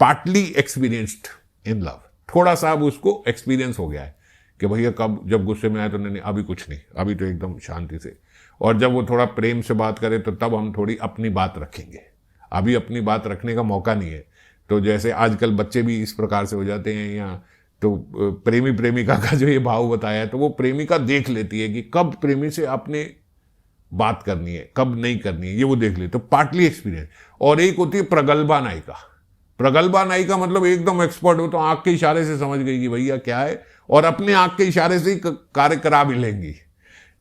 पार्टली एक्सपीरियंस्ड इन लव, थोड़ा सा अब उसको एक्सपीरियंस हो गया है कि भैया कब जब गुस्से में आए तो नहीं, अभी कुछ नहीं, अभी तो एकदम शांति से। और जब वो थोड़ा प्रेम से बात करे तो तब हम थोड़ी अपनी बात रखेंगे, अभी अपनी बात रखने का मौका नहीं है। तो जैसे आजकल बच्चे भी इस प्रकार से हो जाते हैं, या तो प्रेमी प्रेमिका का जो ये भाव बताया है, तो वो प्रेमिका देख लेती है कि कब प्रेमी से अपने बात करनी है, कब नहीं करनी है, ये वो देख ले। तो पार्टली एक्सपीरियंस। और एक होती है प्रगल्भा नायिका। प्रगल्भा नायिका मतलब एकदम एक्सपर्ट हो, तो आंख के इशारे से समझ गई कि भैया क्या है, और अपने आंख के इशारे से ही कार्य करा भी लेंगी।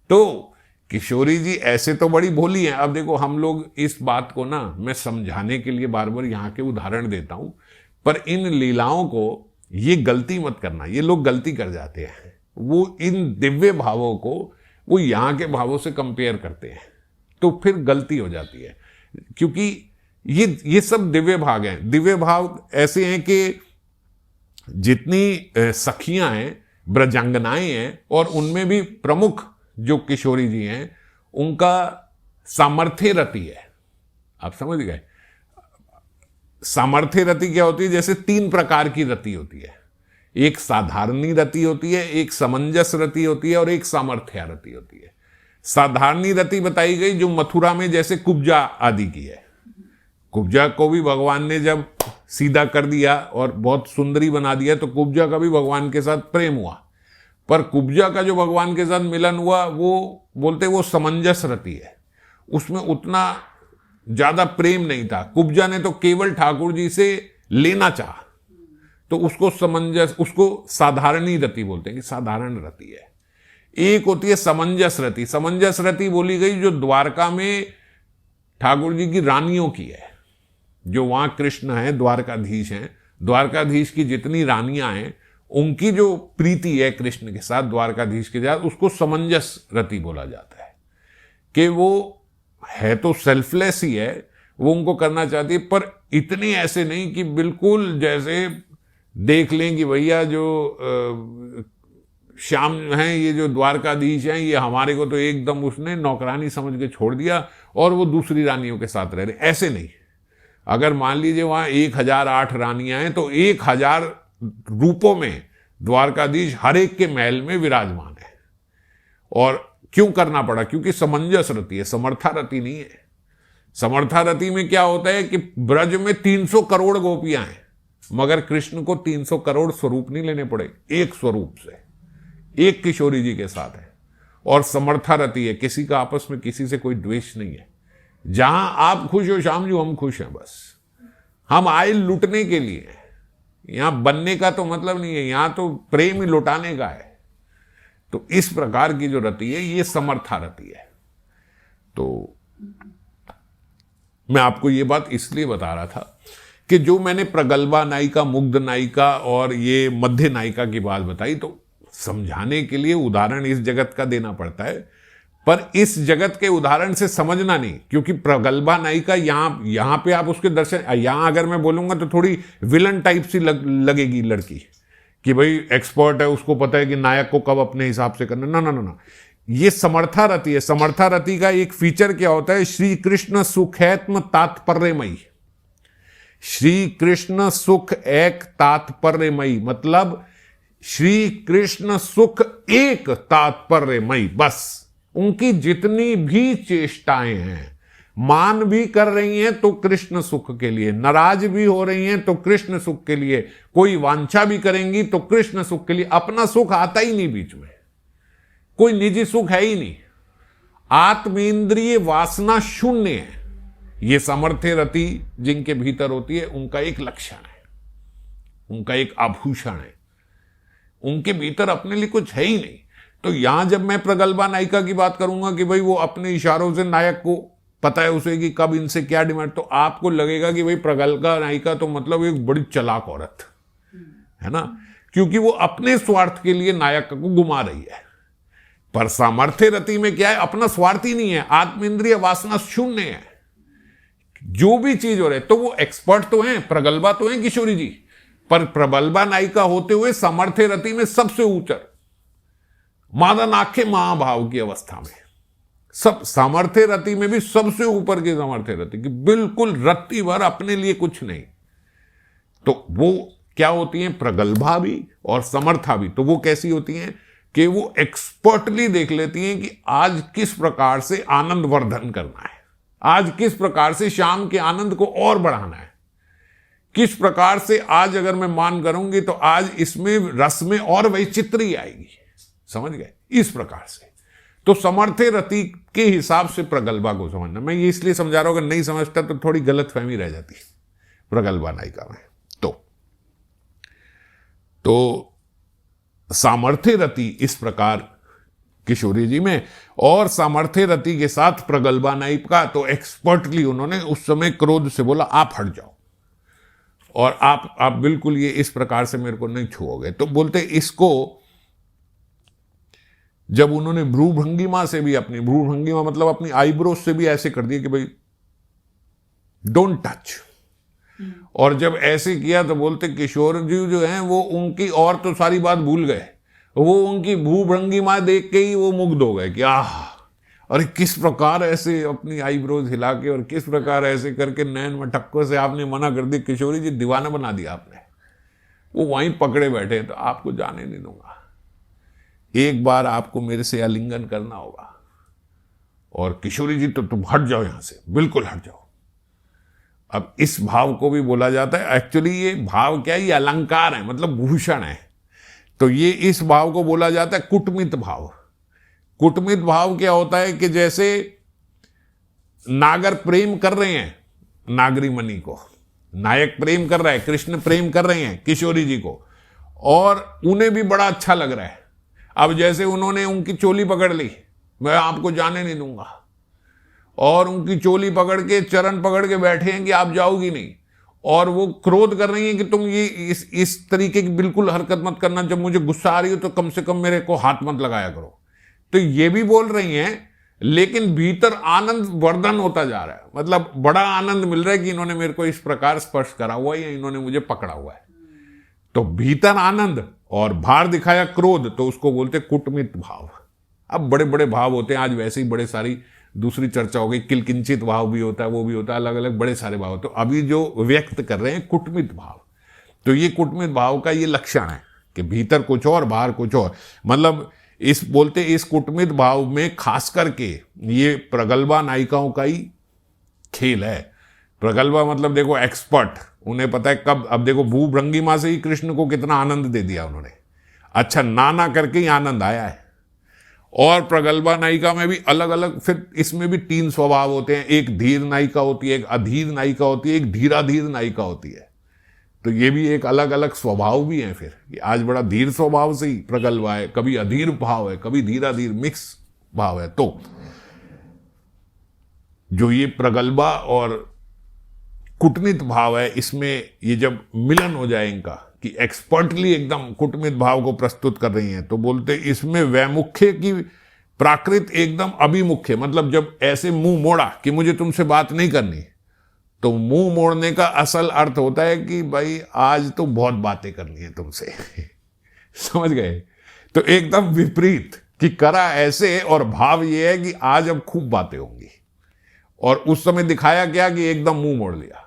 तो किशोरी जी ऐसे तो बड़ी भोली हैं। अब देखो, हम लोग इस बात को ना, मैं समझाने के लिए बार बार यहाँ के उदाहरण देता हूं, पर इन लीलाओं को ये गलती मत करना, ये लोग गलती कर जाते हैं। वो इन दिव्य भावों को वो यहाँ के भावों से कंपेयर करते हैं, तो फिर गलती हो जाती है। क्योंकि ये सब दिव्य भाग हैं। दिव्य भाव ऐसे हैं कि जितनी सखियां हैं ब्रजांगनाएं हैं, और उनमें भी प्रमुख जो किशोरी जी हैं उनका सामर्थ्य रति है। आप समझ गए? सामर्थ्य रति क्या होती है? जैसे 3 प्रकार की रति होती है, एक साधारणी रति होती है, एक समंजस रति होती है, और एक सामर्थ्य रति होती है। साधारणी रति बताई गई जो मथुरा में जैसे कुब्जा आदि की है। कुब्जा को भी भगवान ने जब सीधा कर दिया और बहुत सुंदरी बना दिया तो कुब्जा का भी भगवान के साथ प्रेम हुआ, पर कुब्जा का जो भगवान के साथ मिलन हुआ वो बोलते वो समंजस रति है, उसमें उतना ज्यादा प्रेम नहीं था। कुब्जा ने तो केवल ठाकुर जी से लेना चाहा, तो उसको समंजस, उसको साधारणी रति बोलते हैं कि साधारण रति है। एक होती है समंजस रति। समंजस रति बोली गई जो द्वारका में ठाकुर जी की रानियों की है, जो वहां कृष्ण है, द्वारकाधीश हैं, द्वारकाधीश की जितनी रानियां हैं उनकी जो प्रीति है कृष्ण के साथ, द्वारकाधीश के साथ, उसको समंजस रति बोला जाता है। कि वो है तो सेल्फलेस ही है, वो उनको करना चाहती है, पर इतने ऐसे नहीं कि बिल्कुल जैसे देख लें कि भैया जो श्याम हैं, ये जो द्वारकाधीश हैं, ये हमारे को तो एकदम उसने नौकरानी समझ के छोड़ दिया और वो दूसरी रानियों के साथ रह रहे, ऐसे नहीं। अगर मान लीजिए वहां 1008 रानियां हैं तो 1000 रूपों में द्वारकाधीश हर एक के महल में विराजमान है। और क्यों करना पड़ा? क्योंकि समंजस रति है, समर्था रति नहीं है। समर्था रति में क्या होता है कि ब्रज में 300 करोड़ गोपियां हैं, मगर कृष्ण को 300 करोड़ स्वरूप नहीं लेने पड़े, एक स्वरूप से, एक किशोरी जी के साथ है। और समर्था रति है, किसी का आपस में किसी से कोई द्वेष नहीं है। जहां आप खुश हो श्याम जी, हम खुश हैं, बस हम आए लुटने के लिए, यहां बनने का तो मतलब नहीं है, यहां तो प्रेम ही लुटाने का है। तो इस प्रकार की जो रति है ये समर्था रति है। तो मैं आपको ये बात इसलिए बता रहा था कि जो मैंने प्रगल्भा नायिका, मुग्ध नायिका और ये मध्य नायिका की बात बताई, तो समझाने के लिए उदाहरण इस जगत का देना पड़ता है, पर इस जगत के उदाहरण से समझना नहीं, क्योंकि प्रगल्भा नायिका यहां पे आप उसके दर्शन, यहां अगर मैं बोलूंगा तो थोड़ी विलन टाइप सी लगेगी लड़की कि भाई एक्सपर्ट है, उसको पता है कि नायक को कब अपने हिसाब से करना। ना ना ना ना, ये समर्था रति है। समर्था रति का एक फीचर क्या होता है? श्री कृष्ण सुखैत्म तात्पर्यमयी। श्री कृष्ण सुख एक तात्पर्यमयी, मतलब श्री कृष्ण सुख एक तात्पर्यमयी। बस उनकी जितनी भी चेष्टाएं हैं, मान भी कर रही हैं तो कृष्ण सुख के लिए, नाराज भी हो रही हैं तो कृष्ण सुख के लिए, कोई वांछा भी करेंगी तो कृष्ण सुख के लिए। अपना सुख आता ही नहीं बीच में, कोई निजी सुख है ही नहीं। आत्मेंद्रिय वासना शून्य है। ये सामर्थ्य रति जिनके भीतर होती है उनका एक लक्षण है, उनका एक आभूषण है, उनके भीतर अपने लिए कुछ है ही नहीं। तो यहां जब मैं प्रगल्भा नायिका की बात करूंगा कि भाई वो अपने इशारों से, नायक को पता है उसे कि कब इनसे क्या डिमांड, तो आपको लगेगा कि भाई प्रगल्भा नायिका तो मतलब एक बड़ी चालाक औरत है ना, क्योंकि वो अपने स्वार्थ के लिए नायक को घुमा रही है। पर सामर्थ्य रति में क्या है? अपना स्वार्थ ही नहीं है, आत्मेंद्रिय वासना शून्य है। जो भी चीज हो रही है, तो वो एक्सपर्ट तो हैं, प्रगल्भा तो हैं किशोरी जी, पर प्रगल्भा नायिका होते हुए सामर्थ्य रति में सबसे ऊंचा मादन आंखें महाभाव की अवस्था में, सब सामर्थ्य रति में भी सबसे ऊपर की सामर्थ्य रति की, बिल्कुल रत्ती भर अपने लिए कुछ नहीं। तो वो क्या होती हैं? प्रगल्भा भी और समर्था भी। तो वो कैसी होती हैं कि वो एक्सपर्टली देख लेती हैं कि आज किस प्रकार से आनंद वर्धन करना है, आज किस प्रकार से शाम के आनंद को और बढ़ाना है, किस प्रकार से आज अगर मैं मान करूंगी तो आज इसमें रस में और वैचित्र्य आएगी। समझ गए? इस प्रकार से। तो समर्थ्य रति के हिसाब से प्रगल्भा को समझना। मैं ये इसलिए समझा रहा हूं, अगर नहीं समझता तो थोड़ी गलतफहमी रह जाती है प्रगल्भा नायिका में। तो सामर्थ्य रति इस प्रकार किशोरी जी में, और सामर्थ्य रति के साथ प्रगल्भा नायिका तो एक्सपर्टली उन्होंने उस समय क्रोध से बोला आप हट जाओ, और आप बिल्कुल ये इस प्रकार से मेरे को नहीं छुओगे। तो बोलते इसको जब उन्होंने भ्रूभंगिमा से भी, अपनी भ्रूभंगिमा मतलब अपनी आईब्रोज से भी ऐसे कर दिया कि भाई डोंट टच, और जब ऐसे किया तो बोलते किशोर जी जो हैं वो उनकी और तो सारी बात भूल गए, वो उनकी भूभंगिमा देख के ही वो मुग्ध हो गए कि अरे किस प्रकार ऐसे अपनी आईब्रोज हिला के और किस प्रकार ऐसे करके नैन मटक्कों से आपने मना कर दी, किशोरी जी दीवाना बना दिया आपने। वो वहीं पकड़े बैठे, तो आपको जाने नहीं दूंगा, एक बार आपको मेरे से आलिंगन करना होगा। और किशोरी जी तो तुम हट जाओ यहां से, बिल्कुल हट जाओ। अब इस भाव को भी बोला जाता है, एक्चुअली ये भाव क्या है, ये अलंकार है, मतलब भूषण है। तो ये इस भाव को बोला जाता है कुटमित भाव। कुटमित भाव क्या होता है कि जैसे नागर प्रेम कर रहे हैं नागरी मणि को, नायक प्रेम कर रहा है, कृष्ण प्रेम कर रहे हैं किशोरी जी को, और उन्हें भी बड़ा अच्छा लग रहा है। अब जैसे उन्होंने उनकी चोली पकड़ ली, मैं आपको जाने नहीं दूंगा, और उनकी चोली पकड़ के चरण पकड़ के बैठे हैं कि आप जाओगी नहीं, और वो क्रोध कर रही हैं कि तुम ये इस तरीके की बिल्कुल हरकत मत करना, जब मुझे गुस्सा आ रही हो तो कम से कम मेरे को हाथ मत लगाया करो। तो ये भी बोल रही हैं, लेकिन भीतर आनंद वर्धन होता जा रहा है, मतलब बड़ा आनंद मिल रहा है कि इन्होंने मेरे को इस प्रकार स्पर्श करा हुआ है या इन्होंने मुझे पकड़ा हुआ है। तो भीतर आनंद और बाहर दिखाया क्रोध, तो उसको बोलते कुटमित भाव। अब बड़े बड़े भाव होते हैं, आज वैसे ही बड़े सारी दूसरी चर्चा हो गई, किलकिंचित भाव भी होता है, वो भी होता है, अलग अलग बड़े सारे भाव। तो अभी जो व्यक्त कर रहे हैं कुटमित भाव, तो ये कुटमित भाव का ये लक्षण है कि भीतर कुछ और बाहर कुछ और। मतलब इस बोलते इस कुटमित भाव में खास करके ये प्रगल्भा नायिकाओं का ही खेल है। प्रगल्भा मतलब देखो एक्सपर्ट, उन्हें पता है कब। अब देखो भूभंगिमा से ही कृष्ण को कितना आनंद दे दिया उन्होंने, अच्छा ना करके ही आनंद आया है। और प्रगल्भा नायिका में भी अलग अलग, फिर इसमें भी 3 स्वभाव होते हैं, एक धीर नायिका होती है, एक अधीर नायिका होती है, एक धीराधीर नायिका होती है। तो ये भी एक अलग अलग स्वभाव भी है। फिर आज बड़ा धीर स्वभाव से ही प्रगल्भा है, कभी अधीर भाव है, कभी धीराधीर मिक्स भाव है। तो जो ये प्रगल्भा और कुटमित भाव है, इसमें ये जब मिलन हो जाए इनका कि एक्सपर्टली एकदम कुटमित भाव को प्रस्तुत कर रही हैं, तो बोलते इसमें वैमुख्य की प्राकृत एकदम अभिमुख्य, मतलब जब ऐसे मुंह मोड़ा कि मुझे तुमसे बात नहीं करनी, तो मुंह मोड़ने का असल अर्थ होता है कि भाई आज तो बहुत बातें करनी है तुमसे समझ गए। तो एकदम विपरीत कि करा ऐसे, और भाव ये है कि आज अब खूब बातें होंगी, और उस समय दिखाया क्या कि एकदम मुंह मोड़ लिया।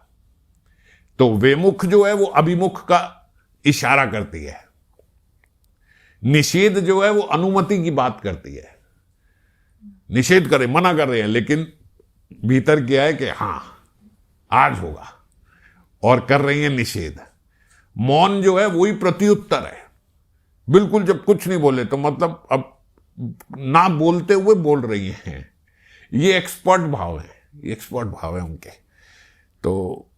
तो वेमुख जो है वो अभिमुख का इशारा करती है, निषेध जो है वो अनुमति की बात करती है। निषेध करे, मना कर रहे हैं, लेकिन भीतर क्या है कि हां आज होगा, और कर रही है निषेध। मौन जो है वही प्रत्युत्तर है, बिल्कुल जब कुछ नहीं बोले तो मतलब अब ना बोलते हुए बोल रही हैं। ये एक्सपर्ट भाव है, ये एक्सपर्ट भाव है उनके। तो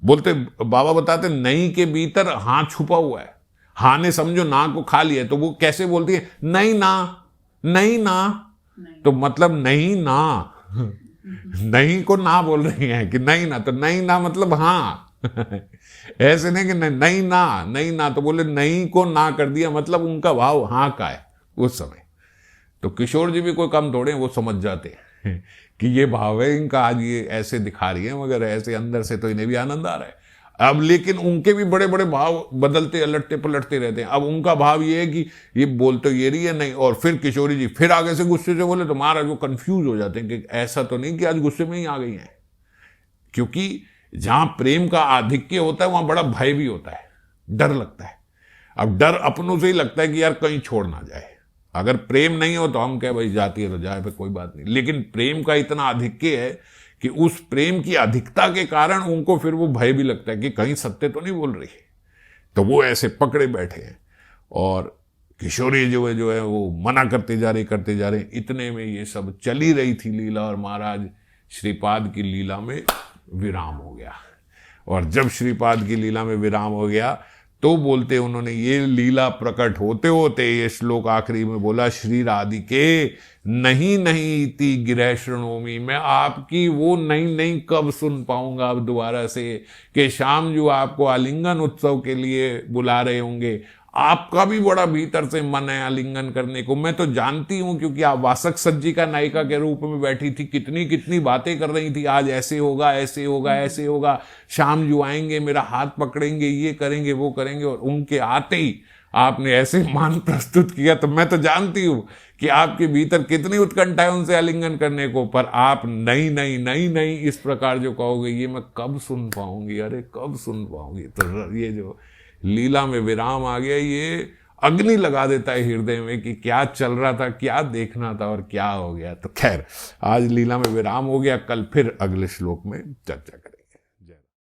बोलते बाबा बताते नहीं के भीतर हाँ छुपा हुआ है। हाँ ने समझो ना को खा लिया, तो वो कैसे बोलती है, नहीं ना, नहीं ना, नहीं। तो मतलब नहीं ना नहीं को ना बोल रही हैं कि नहीं ना, तो नहीं ना मतलब हाँ ऐसे नहीं कि नहीं ना, नहीं ना, तो बोले नहीं को ना कर दिया, मतलब उनका भाव हाँ का है उस समय। तो किशोर जी भी कोई कम थोड़े, वो समझ जाते हैं कि ये भाव है इनका, आज ये ऐसे दिखा रही है, मगर ऐसे अंदर से तो इन्हें भी आनंद आ रहा है। अब लेकिन उनके भी बड़े बड़े भाव बदलते अलटते पलटते रहते हैं। अब उनका भाव ये है कि ये बोल तो ये रही है नहीं, और फिर किशोरी जी फिर आगे से गुस्से से बोले, तो महाराज वो कंफ्यूज हो जाते हैं कि ऐसा तो नहीं कि आज गुस्से में ही आ गई हैं। क्योंकि जहां प्रेम का आधिक्य होता है वहां बड़ा भय भी होता है, डर लगता है। अब डर अपनों से ही लगता है कि यार कहीं छोड़ ना जाए। अगर प्रेम नहीं हो तो हम कह भाई जाती है तो जाए, फिर कोई बात नहीं। लेकिन प्रेम का इतना आधिक्य है कि उस प्रेम की अधिकता के कारण उनको फिर वो भय भी लगता है कि कहीं सत्य तो नहीं बोल रही। तो वो ऐसे पकड़े बैठे हैं, और किशोरी जो है वो मना करते जा रहे। इतने में ये सब चली रही थी लीला, और महाराज श्रीपाद की लीला में विराम हो गया। और जब श्रीपाद की लीला में विराम हो गया, तो बोलते उन्होंने ये लीला प्रकट होते होते ये श्लोक आखिरी में बोला, श्री राधिके नहीं नहीं इति गिरह शृणोमि, मैं आपकी वो नहीं कब सुन पाऊंगा अब दोबारा से, कि शाम जो आपको आलिंगन उत्सव के लिए बुला रहे होंगे, आपका भी बड़ा भीतर से मन है आलिंगन करने को। मैं तो जानती हूं, क्योंकि आप वासक सज्जिका नायिका के रूप में बैठी थी, कितनी बातें कर रही थी, आज ऐसे होगा, ऐसे होगा, ऐसे होगा, शाम जो आएंगे मेरा हाथ पकड़ेंगे, ये करेंगे, वो करेंगे। और उनके आते ही आपने ऐसे मान प्रस्तुत किया, तो मैं तो जानती हूं कि आपके भीतर कितनी उत्कंठा है उनसे आलिंगन करने को, पर आप नहीं नहीं नहीं नहीं इस प्रकार जो कहोगे, ये मैं कब सुन पाऊंगी, अरे कब सुन पाऊंगी। तो ये जो लीला में विराम आ गया, ये अग्नि लगा देता है हृदय में कि क्या चल रहा था, क्या देखना था और क्या हो गया। तो खैर, आज लीला में विराम हो गया, कल फिर अगले श्लोक में चर्चा करेंगे।